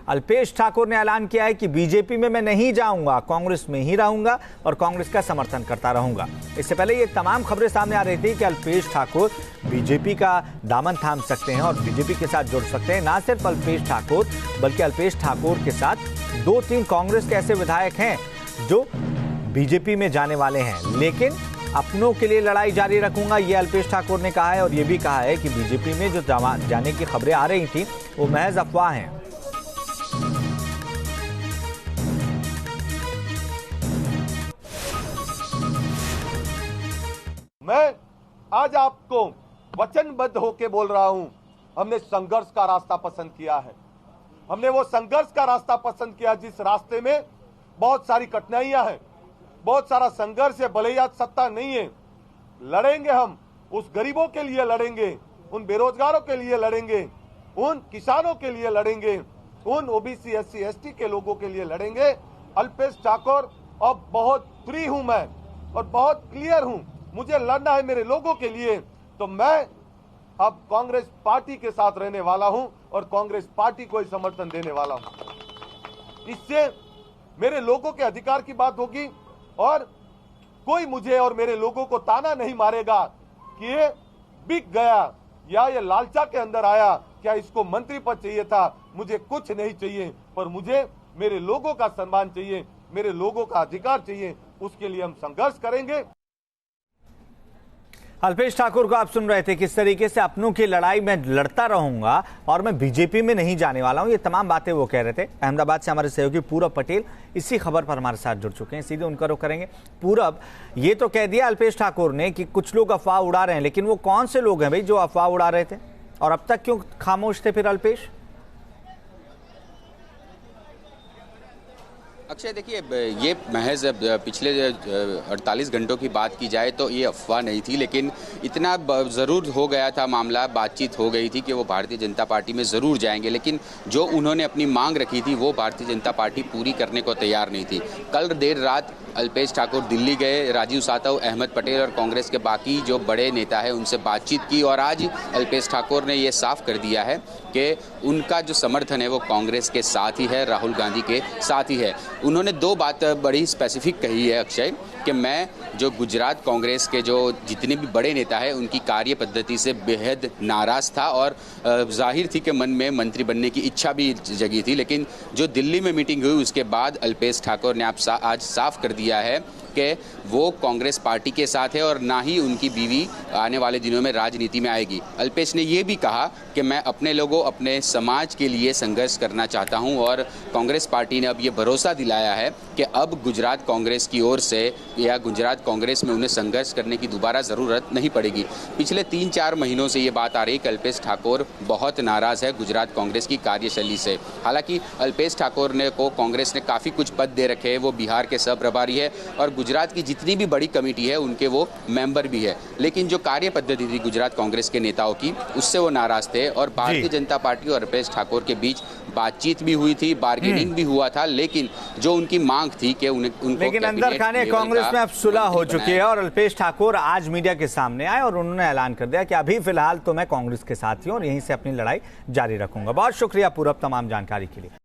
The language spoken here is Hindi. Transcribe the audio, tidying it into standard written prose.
अल्पेश ठाकुर ने ऐलान किया है कि बीजेपी में मैं नहीं जाऊंगा, कांग्रेस में ही रहूंगा और कांग्रेस का समर्थन करता रहूंगा। इससे पहले ये तमाम खबरें सामने आ रही थी कि अल्पेश ठाकुर बीजेपी का दामन थाम सकते हैं और बीजेपी के साथ जुड़ सकते हैं। ना सिर्फ अल्पेश ठाकुर बल्कि अल्पेश ठाकुर के साथ 2-3 कांग्रेस के ऐसे विधायक हैं जो बीजेपी में जाने वाले हैं, लेकिन अपनों के लिए लड़ाई जारी रखूंगा, ये अल्पेश ठाकुर ने कहा है। और ये भी कहा है कि बीजेपी में जो जाने की खबरें आ रही थी वो महज अफवाह हैं। मैं आज आपको वचनबद्ध होकर बोल रहा हूं, हमने संघर्ष का रास्ता पसंद किया है। हमने वो संघर्ष का रास्ता पसंद किया जिस रास्ते में बहुत सारी कठिनाइयां हैं, बहुत सारा संघर्ष है। भले ही आज सत्ता नहीं है, लड़ेंगे हम, उस गरीबों के लिए लड़ेंगे, उन बेरोजगारों के लिए लड़ेंगे, उन किसानों के लिए लड़ेंगे, उन ओबीसी एससी एसटी के लोगों के लिए लड़ेंगे। अल्पेश ठाकुर अब बहुत फ्री हूं मैं और बहुत क्लियर हूं, मुझे लड़ना है मेरे लोगों के लिए। तो मैं अब कांग्रेस पार्टी के साथ रहने वाला हूं और कांग्रेस पार्टी को ही समर्थन देने वाला हूं। इससे मेरे लोगों के अधिकार की बात होगी और कोई मुझे और मेरे लोगों को ताना नहीं मारेगा कि ये बिक गया या ये लालचा के अंदर आया, क्या इसको मंत्री पद चाहिए था। मुझे कुछ नहीं चाहिए, पर मुझे मेरे लोगों का सम्मान चाहिए, मेरे लोगों का अधिकार चाहिए। उसके लिए हम संघर्ष करेंगे। अल्पेश ठाकुर को आप सुन रहे थे, किस तरीके से अपनों की लड़ाई में लड़ता रहूंगा और मैं बीजेपी में नहीं जाने वाला हूं, ये तमाम बातें वो कह रहे थे। अहमदाबाद से हमारे सहयोगी पूरब पटेल इसी खबर पर हमारे साथ जुड़ चुके हैं, सीधे उनका रुख करेंगे। पूरब, ये तो कह दिया अल्पेश ठाकुर ने कि कुछ लोग अफवाह उड़ा रहे हैं, लेकिन वो कौन से लोग हैं भाई जो अफवाह उड़ा रहे थे और अब तक क्यों खामोश थे फिर अल्पेश? अक्षय, देखिए, ये महज पिछले 48 घंटों की बात की जाए तो ये अफवाह नहीं थी, लेकिन इतना ज़रूर हो गया था, मामला बातचीत हो गई थी कि वो भारतीय जनता पार्टी में ज़रूर जाएंगे, लेकिन जो उन्होंने अपनी मांग रखी थी वो भारतीय जनता पार्टी पूरी करने को तैयार नहीं थी। कल देर रात अल्पेश ठाकुर दिल्ली गए, राजीव सातव, अहमद पटेल और कांग्रेस के बाकी जो बड़े नेता हैं उनसे बातचीत की और आज अल्पेश ठाकुर ने ये साफ कर दिया है कि उनका जो समर्थन है वो कांग्रेस के साथ ही है, राहुल गांधी के साथ ही है। उन्होंने 2 बात बड़ी स्पेसिफिक कही है अक्षय, कि मैं जो गुजरात कांग्रेस के जो जितने भी बड़े नेता हैं उनकी कार्य पद्धति से बेहद नाराज़ था और जाहिर थी कि मन में मंत्री बनने की इच्छा भी जगी थी। लेकिन जो दिल्ली में मीटिंग हुई उसके बाद अल्पेश ठाकुर ने आज साफ कर दिया है कि वो कांग्रेस पार्टी के साथ है और ना ही उनकी बीवी आने वाले दिनों में राजनीति में आएगी। अल्पेश ने ये भी कहा कि मैं अपने लोगों, अपने समाज के लिए संघर्ष करना चाहता हूं और कांग्रेस पार्टी ने अब ये भरोसा दिलाया है कि अब गुजरात कांग्रेस की ओर से या गुजरात कांग्रेस में उन्हें संघर्ष करने की दोबारा ज़रूरत नहीं पड़ेगी। पिछले 3-4 महीनों से ये बात आ रही है कि अल्पेश ठाकुर बहुत नाराज़ है गुजरात कांग्रेस की कार्यशैली से। हालांकि अल्पेश ठाकुर ने को कांग्रेस ने काफ़ी कुछ पद दे रखे हैं, वो बिहार के सह प्रभारी है और गुजरात की जितनी भी बड़ी कमेटी है उनके वो मेंबर भी है, लेकिन जो कार्य पद्धति थी गुजरात कांग्रेस के नेताओं की उससे वो नाराज थे और भारतीय जनता पार्टी और अल्पेश ठाकुर के बीच बातचीत भी हुई थी, बार्गेनिंग भी हुआ था, लेकिन जो उनकी मांग थी कि उनको लेकिन अंदर खाने कांग्रेस में अब सुलह हो चुकी है और अल्पेश ठाकुर आज मीडिया के सामने आए और उन्होंने ऐलान कर दिया कि अभी फिलहाल तो मैं कांग्रेस के साथ ही हूं और यहीं से अपनी लड़ाई जारी रखूंगा। बहुत शुक्रिया पूरब तमाम जानकारी के लिए।